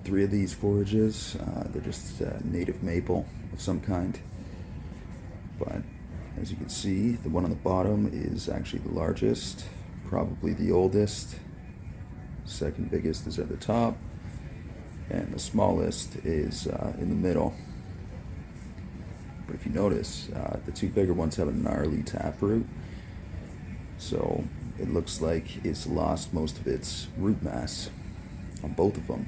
3 of these forages. They're just native maple of some kind. But as you can see, the one on the bottom is actually the largest, probably the oldest. Second biggest is at the top, and the smallest is in the middle. But if you notice, the 2 bigger ones have a gnarly taproot, so it looks like it's lost most of its root mass on both of them.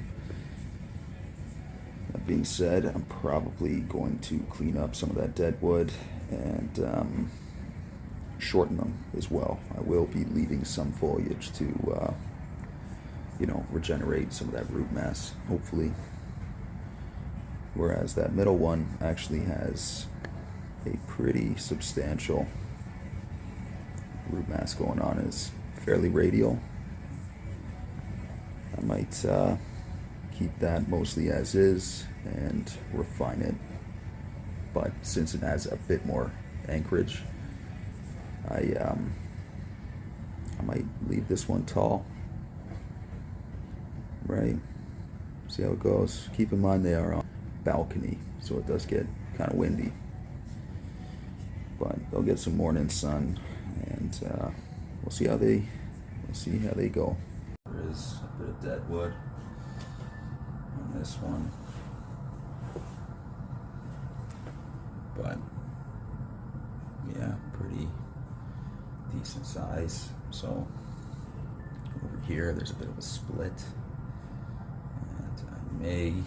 That being said, I'm probably going to clean up some of that dead wood and shorten them as well. I will be leaving some foliage to regenerate some of that root mass, hopefully. Whereas that middle one actually has a pretty substantial root mass going on. It's fairly radial. I might keep that mostly as is and refine it, but since it has a bit more anchorage, I might leave this one tall. Right, see how it goes. Keep in mind they are on a balcony, so it does get kind of windy, but they'll get some morning sun, and we'll see how they go. There is a bit of dead wood on this one, but yeah, pretty decent size. So over here there's a bit of a split, and I may in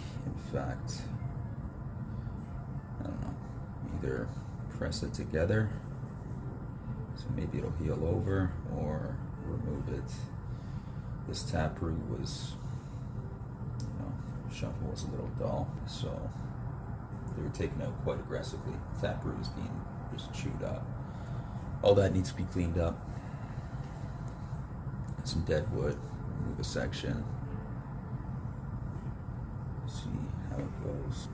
fact, I don't know, either press it together so maybe it'll heal over, or remove it. This taproot was, shuffle was a little dull, so they were taken out quite aggressively. Taproot is being just chewed up. All that needs to be cleaned up. Some dead wood, remove a section, see how it goes.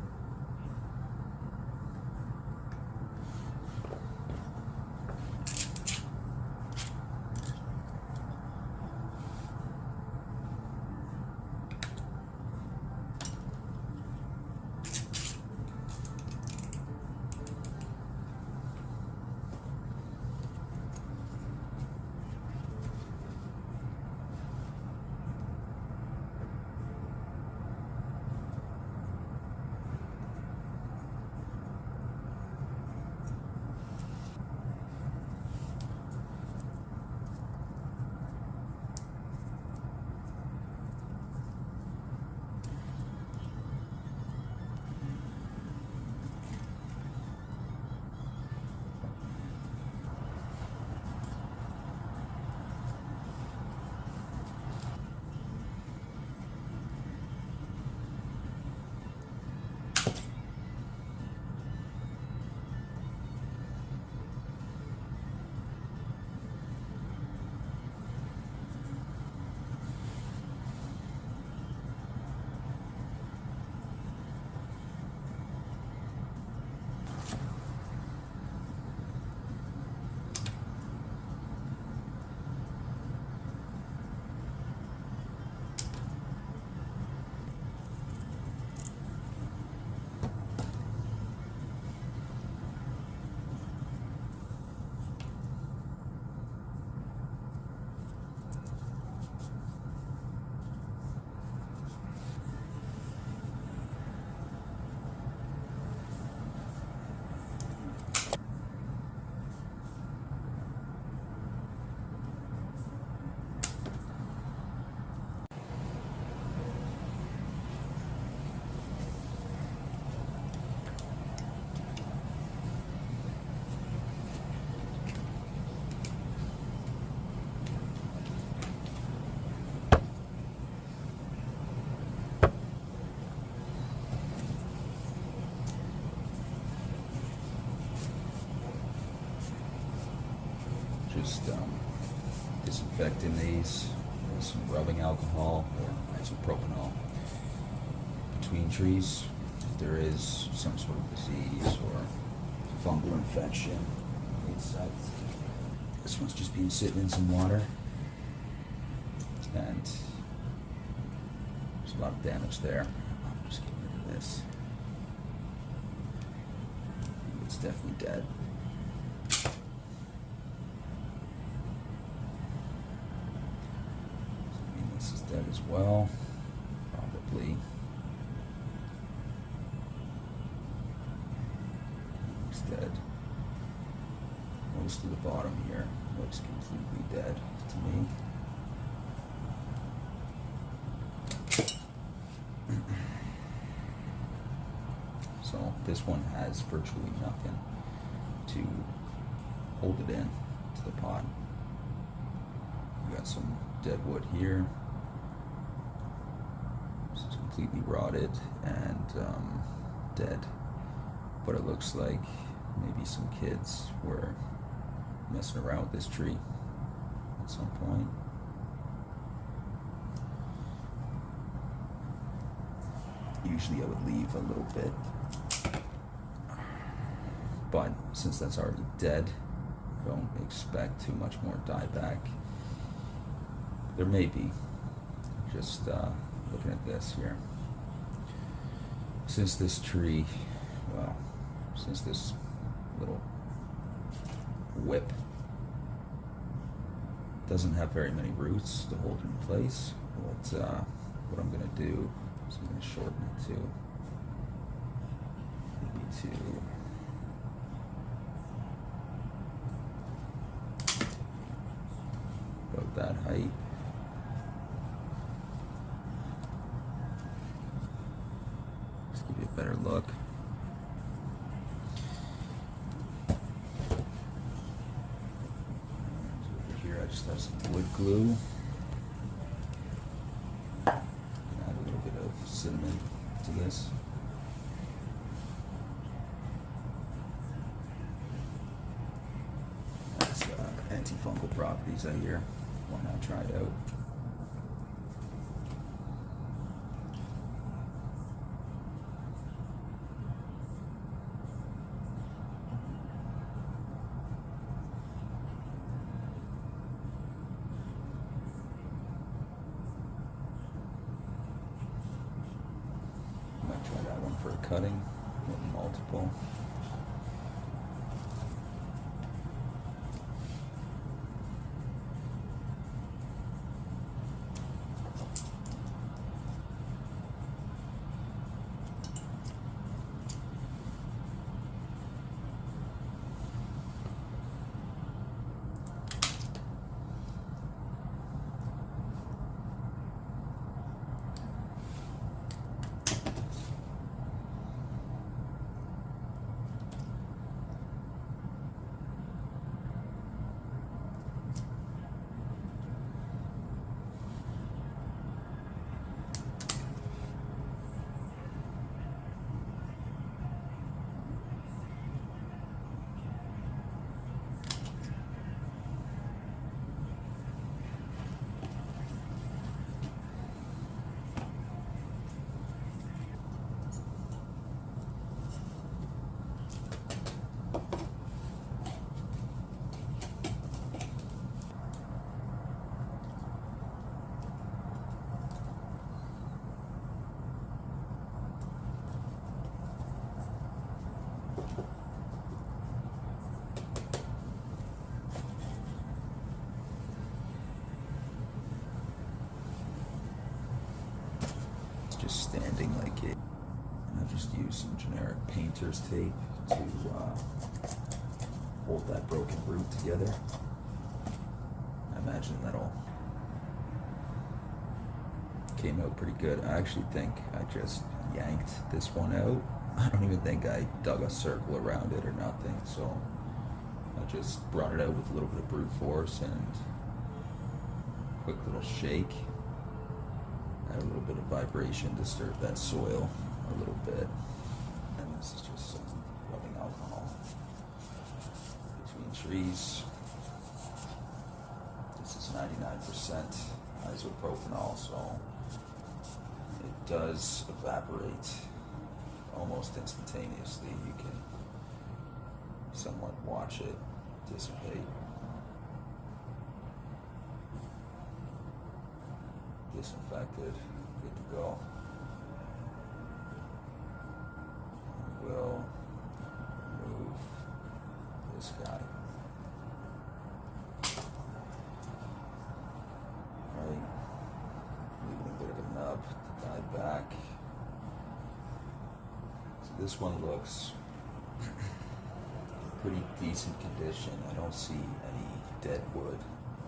Just disinfecting these with some rubbing alcohol or isopropanol between trees if there is some sort of disease or fungal infection, insects. This one's just been sitting in some water, and there's a lot of damage there. this. It's definitely dead. I mean, this is dead as well, probably. It's dead. Most of the bottom here looks completely dead to me. So this one has virtually nothing to hold it in to the pot. We got some dead wood here. This is completely rotted and dead. But it looks like maybe some kids were messing around with this tree at some point. Usually I would leave a little bit, but since that's already dead, I don't expect too much more dieback. There may be, just looking at this here. Since this tree, well, since this little whip doesn't have very many roots to hold in place, what I'm going to do is I'm going to shorten it to maybe about that height. Just give you a better look. Over here I just have some wood glue. Add a little bit of cinnamon to this. That's antifungal properties I hear. Why not try it out? Might try that one for cutting with multiple. Just standing like it, and I'll just use some generic painter's tape to hold that broken root together. I imagine that'll came out pretty good. I actually think I just yanked this one out. I don't even think I dug a circle around it or nothing, so I just brought it out with a little bit of brute force and quick little shake. Add a little bit of vibration, disturb that soil a little bit. And this is just some rubbing alcohol between trees. This is 99% isopropanol, so it does evaporate almost instantaneously. You can somewhat watch it dissipate. Disinfected, good to go. will move this guy. Right, leaving a bit of a nub to die back. So this one looks pretty decent condition. I don't see any dead wood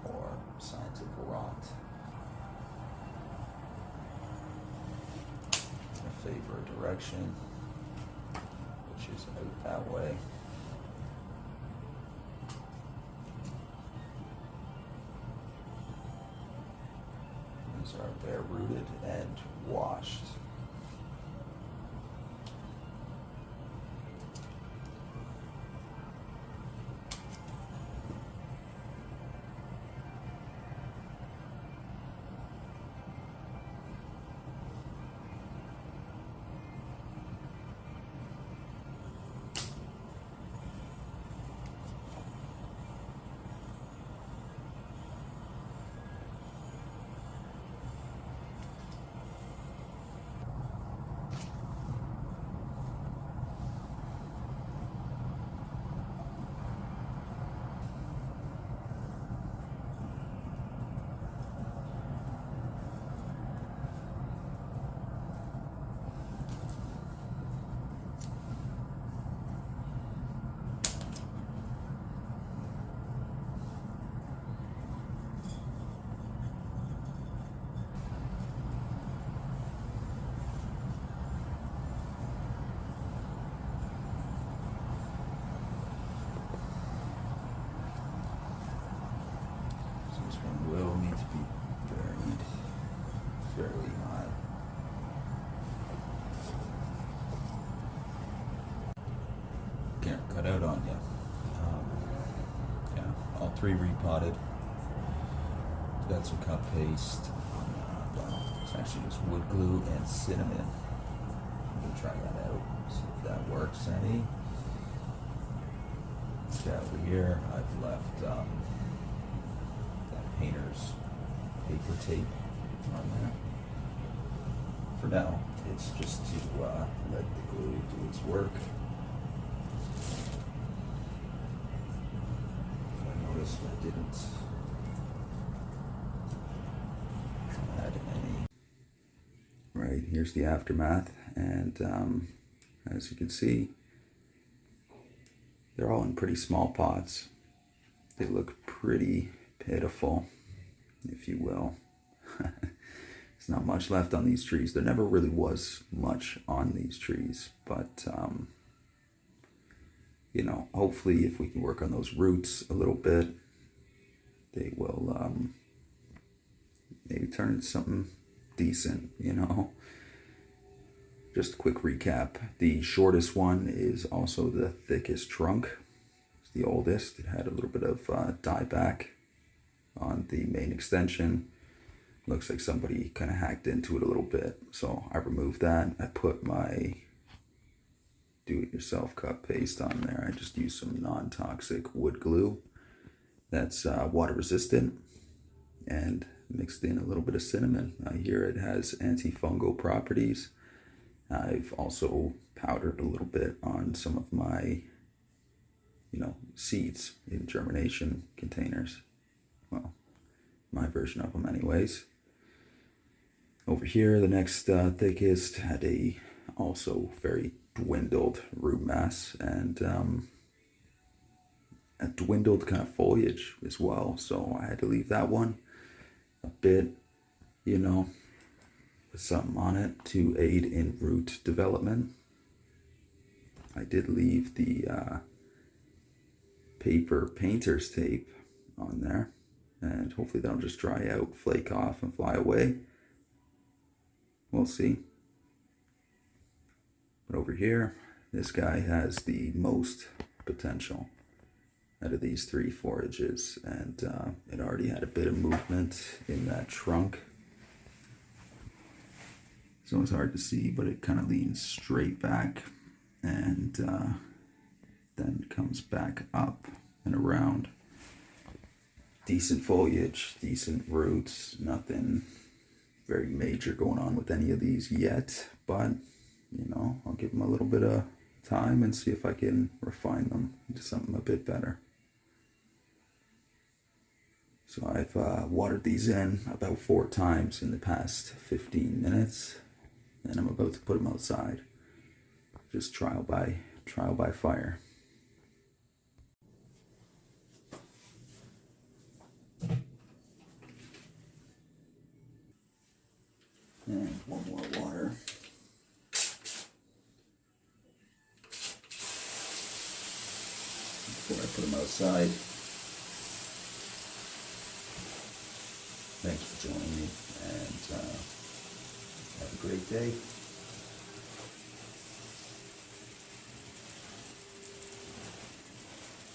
or signs of rot. I favor a direction, which is out that way. These are bare rooted and washed. This one will need to be buried fairly high. Can't cut out on you. Yeah, all three repotted. Got some cut paste. Well, it's actually just wood glue and cinnamon. We'll try that out, see if that works any. Okay, over here I've left that painter's paper tape on there. For now, it's just to let the glue do its work. I noticed I didn't add any. Right, here's the aftermath, and as you can see, they're all in pretty small pots. They look pretty pitiful, if you will. There's not much left on these trees. There never really was much on these trees, but you know, hopefully if we can work on those roots a little bit, they will maybe turn into something decent, you know. Just a quick recap. The shortest one is also the thickest trunk. It's the oldest. It had a little bit of dieback on the main extension. Looks like somebody kind of hacked into it a little bit. So I removed that. I put my do-it-yourself cut paste on there. I just used some non-toxic wood glue that's water resistant, and mixed in a little bit of cinnamon. Here it has antifungal properties. I've also powdered a little bit on some of my, seeds in germination containers. Well, my version of them anyways. Over here, the next thickest had a also very dwindled root mass, and a dwindled kind of foliage as well. So I had to leave that one a bit, with something on it to aid in root development. I did leave the paper painter's tape on there, and hopefully that'll just dry out, flake off, and fly away. We'll see. But over here, this guy has the most potential out of these three forages, and it already had a bit of movement in that trunk. So it's hard to see, but it kind of leans straight back and then comes back up and around. Decent foliage, decent roots, nothing very major going on with any of these yet, but I'll give them a little bit of time and see if I can refine them into something a bit better. So I've watered these in about 4 times in the past 15 minutes, and I'm about to put them outside. Just trial by fire. And one more water. Before I put them outside. Thanks for joining me, and have a great day.